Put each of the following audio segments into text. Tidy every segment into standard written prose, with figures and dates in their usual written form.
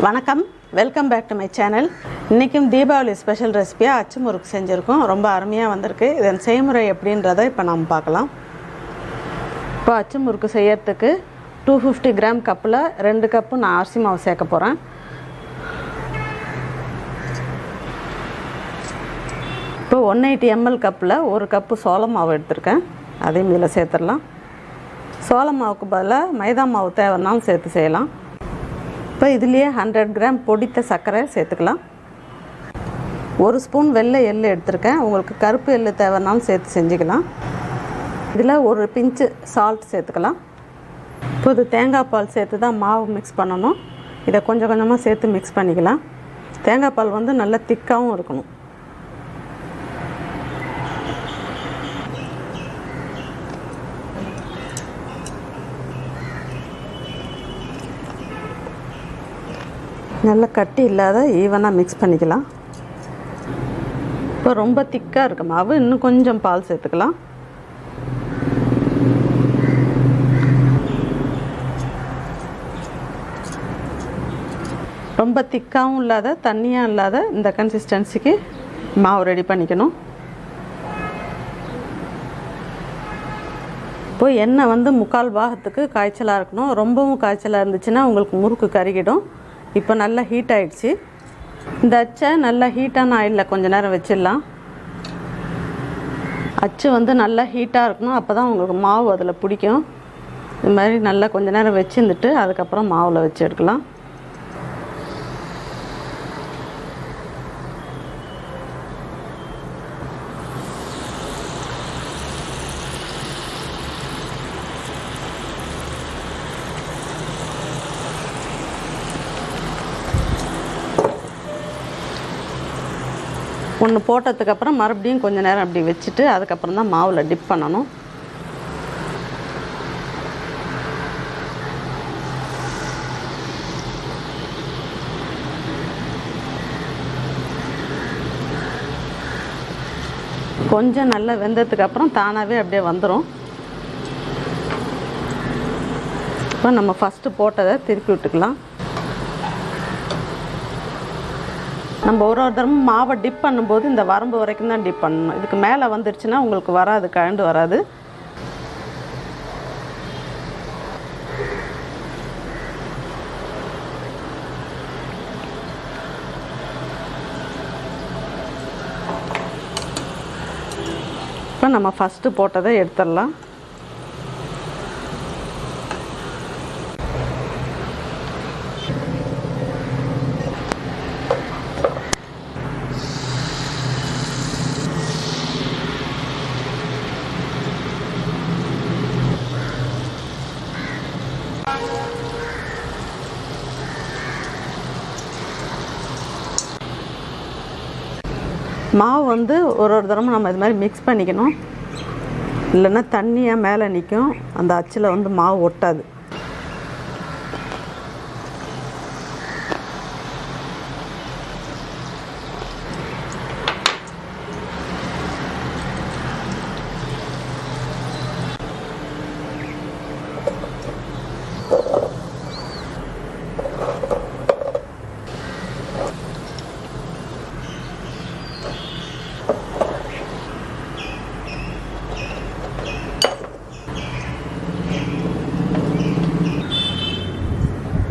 வணக்கம், welcome back to my channel. இன்றைக்கும் Deepavali special ரெசிபியாக அச்சு முறுக்கு செஞ்சுருக்கோம். ரொம்ப அருமையாக வந்திருக்கு. இதன் செய்முறை எப்படின்றத இப்போ நம்ம பார்க்கலாம். இப்போ அச்சு முறுக்கு செய்யறதுக்கு 250 கிராம் கப்பில் 2 கப்பு நான் அரிசி மாவு சேர்க்க போகிறேன். இப்போ 180 ml கப்பில் 1 கப்பு சோள மாவு எடுத்திருக்கேன். அதையும் இதில் சேர்த்துடலாம். சோள மாவுக்கு பதிலாக மைதா மாவு தேவைன்னாலும் சேர்த்து செய்யலாம். இப்போ இதுலேயே 100 கிராம் பொடித்த சர்க்கரை சேர்த்துக்கலாம். 1 ஸ்பூன் வெள்ளை எள்ளு எடுத்திருக்கேன். உங்களுக்கு கருப்பு எள்ளு தேவைன்னாலும் சேர்த்து செஞ்சுக்கலாம். இதில் ஒரு பிஞ்சு சால்ட் சேர்த்துக்கலாம். இப்போ இது தேங்காய் பால் சேர்த்து தான் மாவு மிக்ஸ் பண்ணணும். இதை கொஞ்சம் கொஞ்சமாக சேர்த்து மிக்ஸ் பண்ணிக்கலாம். தேங்காய் பால் வந்து நல்லா திக்காகவும் இருக்கணும். நல்லா கட்டி இல்லாத ஈவனாக மிக்ஸ் பண்ணிக்கலாம். இப்போ ரொம்ப திக்காக இருக்க மாவு, இன்னும் கொஞ்சம் பால் சேர்த்துக்கலாம். ரொம்ப திக்காகவும் இல்லாத தண்ணியாக இல்லாத இந்த கன்சிஸ்டன்சிக்கு மாவு ரெடி பண்ணிக்கணும். இப்போ எண்ணெய் வந்து 3/4 பாகத்துக்கு காய்ச்சலாக இருக்கணும். ரொம்பவும் காய்ச்சலாக இருந்துச்சுன்னா உங்களுக்கு முறுக்கு கருகிடும். இப்போ நல்லா ஹீட் ஆகிடுச்சு. இந்த அச்சை நல்லா ஹீட்டான ஆயிலில் கொஞ்சம் நேரம் வச்சிடலாம். அச்சு வந்து நல்லா ஹீட்டாக இருக்கணும், அப்போ தான் உங்களுக்கு மாவு அதில் பிடிக்கும். இது மாதிரி நல்லா கொஞ்சம் நேரம் வச்சுருந்துட்டு அதுக்கப்புறம் மாவில் வச்சு எடுக்கலாம். ஒன்று போட்டதுக்கப்புறம் மறுபடியும் கொஞ்சம் நேரம் அப்படி வச்சுட்டு அதுக்கப்புறம் தான் மாவில் டிப் பண்ணணும். கொஞ்சம் நல்லா வெந்ததுக்கப்புறம் தானாகவே அப்படியே வந்துடும். இப்போ நம்ம ஃபஸ்ட்டு போட்டதை திருப்பி விட்டுக்கலாம். நம்ம ஒரு தரமும் மாவை டிப் பண்ணும்போது இந்த வரம்பு வரைக்கும் தான் டிப் பண்ணணும். இதுக்கு மேலே வந்துடுச்சுன்னா உங்களுக்கு வராது, கழண்டு வராது. இப்போ நம்ம ஃபஸ்ட்டு போட்டதை எடுத்துடலாம். மாவு வந்து ஒரு தரமும் நம்ம இது மாதிரி மிக்ஸ் பண்ணிக்கணும். இல்லைன்னா தண்ணியாக மேலே நிற்கும், அந்த அச்சில் வந்து மாவு ஒட்டாது.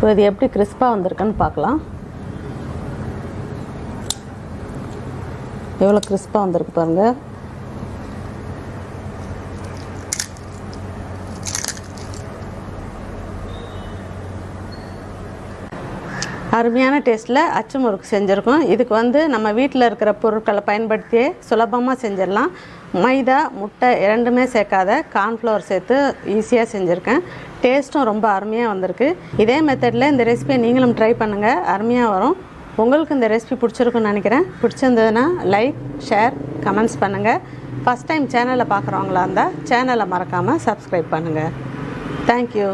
இப்போ இது எப்படி கிறிஸ்பாக வந்திருக்குன்னு பார்க்கலாம். எவ்வளோ கிறிஸ்பாக வந்திருக்கு பாருங்கள். அருமையான டேஸ்ட்டில் அச்சு முறுக்கு செஞ்சுருக்கோம். இதுக்கு வந்து நம்ம வீட்டில் இருக்கிற பொருட்களை பயன்படுத்தியே சுலபமாக செஞ்சிடலாம். மைதா, முட்டை இரண்டுமே சேர்க்காத கார்ன்ஃப்ளவர் சேர்த்து ஈஸியாக செஞ்சுருக்கேன். டேஸ்ட்டும் ரொம்ப அருமையாக வந்திருக்கு. இதே மெத்தடில் இந்த ரெசிபியை நீங்களும் ட்ரை பண்ணுங்கள், அருமையாக வரும். உங்களுக்கு இந்த ரெசிபி பிடிச்சிருக்குன்னு நினைக்கிறேன். பிடிச்சிருந்ததுன்னா லைக், ஷேர், கமெண்ட்ஸ் பண்ணுங்கள். ஃபஸ்ட் டைம் சேனலை பார்க்குறவங்களா இருந்தால் சேனலை மறக்காமல் சப்ஸ்கிரைப் பண்ணுங்கள். தேங்க்யூ.